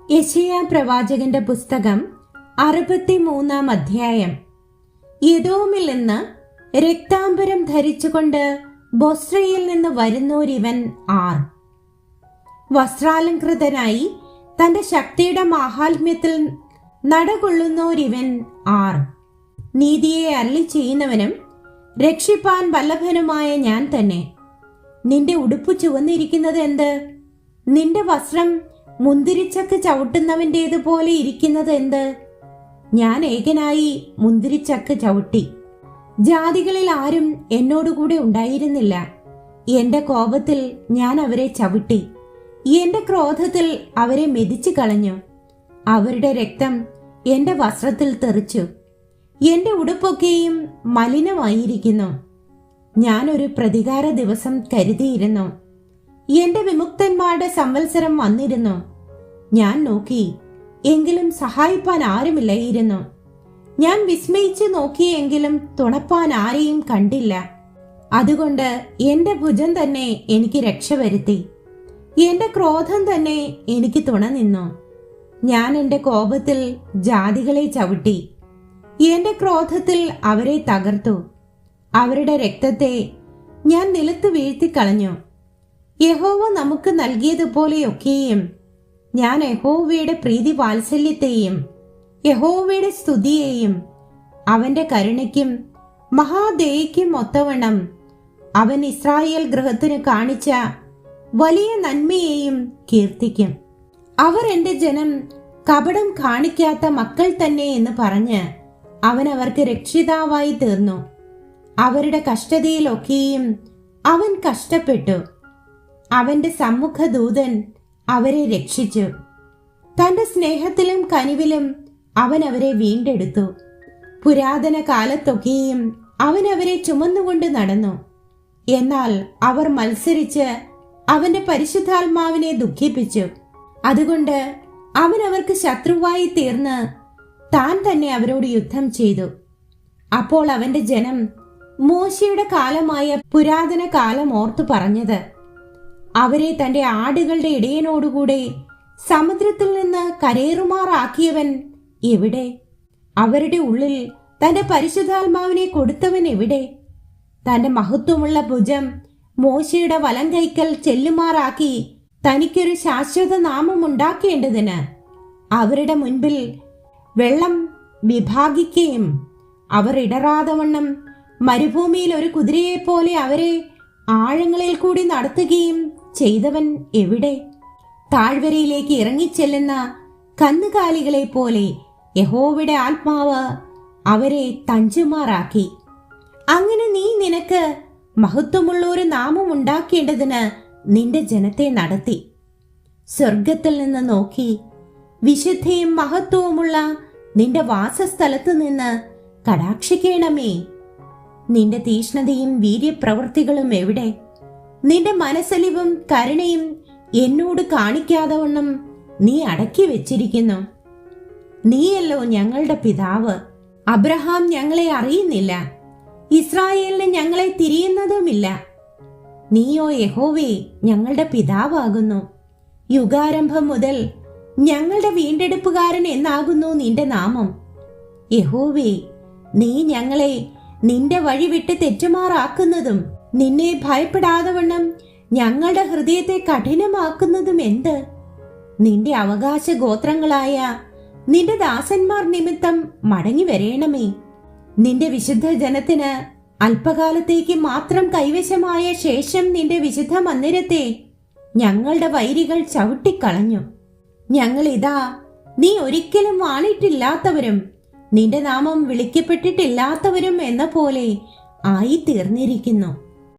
യെശയ്യാ പ്രവാചകന്റെ പുസ്തകം 63-ാം അധ്യായം. എദോമിൽ നിന്ന് രക്താംബരം ധരിച്ചുകൊണ്ട് ബൊസ്രയിൽ നിന്ന് വരുന്നോരിവൻ ആർ? വസ്ത്രാലങ്കൃതനായി തന്റെ ശക്തിയുടെ മാഹാത്മ്യത്തിൽ നടകൊള്ളുന്നോരിവൻ ആർ? നീതിയെ അരുളി ചെയ്യുന്നവനും രക്ഷിപ്പാൻ വല്ലഭനുമായ ഞാൻ തന്നെ. നിന്റെ ഉടുപ്പ് ചുവന്നിരിക്കുന്നത് എന്ത്? നിന്റെ വസ്ത്രം മുന്തിരിച്ചക്ക് ചവിട്ടുന്നവൻ്റേതുപോലെ ഇരിക്കുന്നത് എന്ത്? ഞാൻ ഏകനായി മുന്തിരിച്ചക്ക് ചവിട്ടി. ജാതികളിൽ ആരും എന്നോടുകൂടെ ഉണ്ടായിരുന്നില്ല. എന്റെ കോപത്തിൽ ഞാൻ അവരെ ചവിട്ടി, എന്റെ ക്രോധത്തിൽ അവരെ മെതിച്ചു കളഞ്ഞു. അവരുടെ രക്തം എന്റെ വസ്ത്രത്തിൽ തെറിച്ചു, എന്റെ ഉടുപ്പൊക്കെയും മലിനമായിരിക്കുന്നു. ഞാനൊരു പ്രതികാര ദിവസം കരുതിയിരുന്നു, എന്റെ വിമുക്തന്മാരുടെ സംവത്സരം വന്നിരുന്നു. ഞാൻ നോക്കി, എങ്കിലും സഹായിപ്പാൻ ആരുമില്ലായിരുന്നു. ഞാൻ വിസ്മയിച്ചു നോക്കിയെങ്കിലും തുണപ്പാൻ ആരെയും കണ്ടില്ല. അതുകൊണ്ട് എന്റെ ഭുജം തന്നെ എനിക്ക് രക്ഷ വരുത്തി, എന്റെ ക്രോധം തന്നെ എനിക്ക് തുണ നിന്നു. ഞാൻ എന്റെ കോപത്തിൽ ജാതികളെ ചവിട്ടി, എന്റെ ക്രോധത്തിൽ അവരെ തകർത്തു. അവരുടെ രക്തത്തെ ഞാൻ നിലത്ത് വീഴ്ത്തിക്കളഞ്ഞു. യഹോവ നമുക്ക് നൽകിയതുപോലെയൊക്കെയും ഞാൻ യഹോവയുടെ പ്രീതി വാത്സല്യത്തെയും യഹോവയുടെ സ്തുതിയെയും അവന്റെ കരുണയ്ക്കും മഹാദയയ്ക്കും ഒത്തവണ്ണം അവൻ ഇസ്രായേൽ ഗൃഹത്തിന് കാണിച്ച വലിയ നന്മയെയും കീർത്തിക്കും. അവർ എന്റെ ജനം, കപടം കാണിക്കാത്ത മക്കൾ തന്നെ എന്ന് പറഞ്ഞ് അവൻ അവർക്ക് രക്ഷിതാവായി തീർന്നു. അവരുടെ കഷ്ടതയിലൊക്കെയും അവൻ കഷ്ടപ്പെട്ടു. അവന്റെ സമ്മുഖദൂതൻ അവരെ രക്ഷിച്ചു. തന്റെ സ്നേഹത്തിലും കനിവിലും അവൻ അവരെ വീണ്ടെടുത്തു. പുരാതന കാലത്തൊക്കെയും അവൻ അവരെ ചുമന്നുകൊണ്ട് നടന്നു. എന്നാൽ അവർ മത്സരിച്ച് അവന്റെ പരിശുദ്ധാത്മാവിനെ ദുഃഖിപ്പിച്ചു. അതുകൊണ്ട് അവൻ അവർക്ക് ശത്രുവായി തീർന്ന് താൻ തന്നെ അവരോട് യുദ്ധം ചെയ്തു. അപ്പോൾ അവന്റെ ജനം മോശയുടെ കാലമായ പുരാതന കാലം ഓർത്തു പറഞ്ഞത്, അവരെ തന്റെ ആടുകളുടെ ഇടയനോടുകൂടെ സമുദ്രത്തിൽ നിന്ന് കരേറുമാറാക്കിയവൻ എവിടെ? അവരുടെ ഉള്ളിൽ തന്റെ പരിശുദ്ധാത്മാവിനെ കൊടുത്തവൻ എവിടെ? തന്റെ മഹത്വമുള്ള ഭുജം മോശയുടെ വലം കൈക്കൽ ചെല്ലുമാറാക്കി തനിക്കൊരു ശാശ്വത നാമം ഉണ്ടാക്കേണ്ടതിന് അവരുടെ മുൻപിൽ വെള്ളം വിഭാഗിക്കുകയും അവർ ഇടറാതെ വണ്ണം മരുഭൂമിയിൽ ഒരു കുതിരയെപ്പോലെ അവരെ ആഴങ്ങളിൽ കൂടി നടത്തുകയും ചെയ്തവൻ എവിടെ? താഴ്വരയിലേക്ക് ഇറങ്ങിച്ചെല്ലുന്ന കന്നുകാലികളെ പോലെ യഹോവയുടെ ആത്മാവ് അവരെ തഞ്ചുമാറാക്കി. അങ്ങനെ നീ നിനക്ക് മഹത്വമുള്ള ഒരു നാമം ഉണ്ടാക്കേണ്ടതിന് നിന്റെ ജനത്തെ നടത്തി. സ്വർഗത്തിൽ നിന്ന് നോക്കി വിശുദ്ധിയും മഹത്വവുമുള്ള നിന്റെ വാസസ്ഥലത്ത് നിന്ന് കടാക്ഷിക്കണമേ. നിന്റെ തീഷ്ണതയും വീര്യപ്രവൃത്തികളും എവിടെ? നിന്റെ മനസ്സലിവും കരുണയും എന്നോട് കാണിക്കാതെ വണ്ണം നീ അടക്കി വെച്ചിരിക്കുന്നു. നീയല്ലോ ഞങ്ങളുടെ പിതാവ്. അബ്രഹാം ഞങ്ങളെ അറിയുന്നില്ല, ഇസ്രായേലിന് ഞങ്ങളെ തിരിയുന്നതുമില്ല. നീയോ യഹോവേ ഞങ്ങളുടെ പിതാവാകുന്നു. യുഗാരംഭം മുതൽ ഞങ്ങളുടെ വീണ്ടെടുപ്പുകാരൻ എന്നാകുന്നു നിന്റെ നാമം. യഹോവേ, നീ ഞങ്ങളെ നിന്റെ വഴി വിട്ട് തെറ്റുമാറാക്കുന്നതും നിന്നെ ഭയപ്പെടാതെ വണ്ണം ഞങ്ങളുടെ ഹൃദയത്തെ കഠിനമാക്കുന്നതും എന്ത്? നിന്റെ അവകാശ ഗോത്രങ്ങളായ നിന്റെ ദാസന്മാർ നിമിത്തം മടങ്ങി വരേണമേ. നിന്റെ വിശുദ്ധ ജനത്തിന് അല്പകാലത്തേക്ക് മാത്രം കൈവശമായ ശേഷം നിന്റെ വിശുദ്ധ മന്ദിരത്തെ ഞങ്ങളുടെ വൈരികൾ ചവിട്ടിക്കളഞ്ഞു. ഞങ്ങളിതാ നീ ഒരിക്കലും വാണിട്ടില്ലാത്തവരും നിന്റെ നാമം വിളിക്കപ്പെട്ടിട്ടില്ലാത്തവരും എന്ന പോലെ ആയി തീർന്നിരിക്കുന്നു.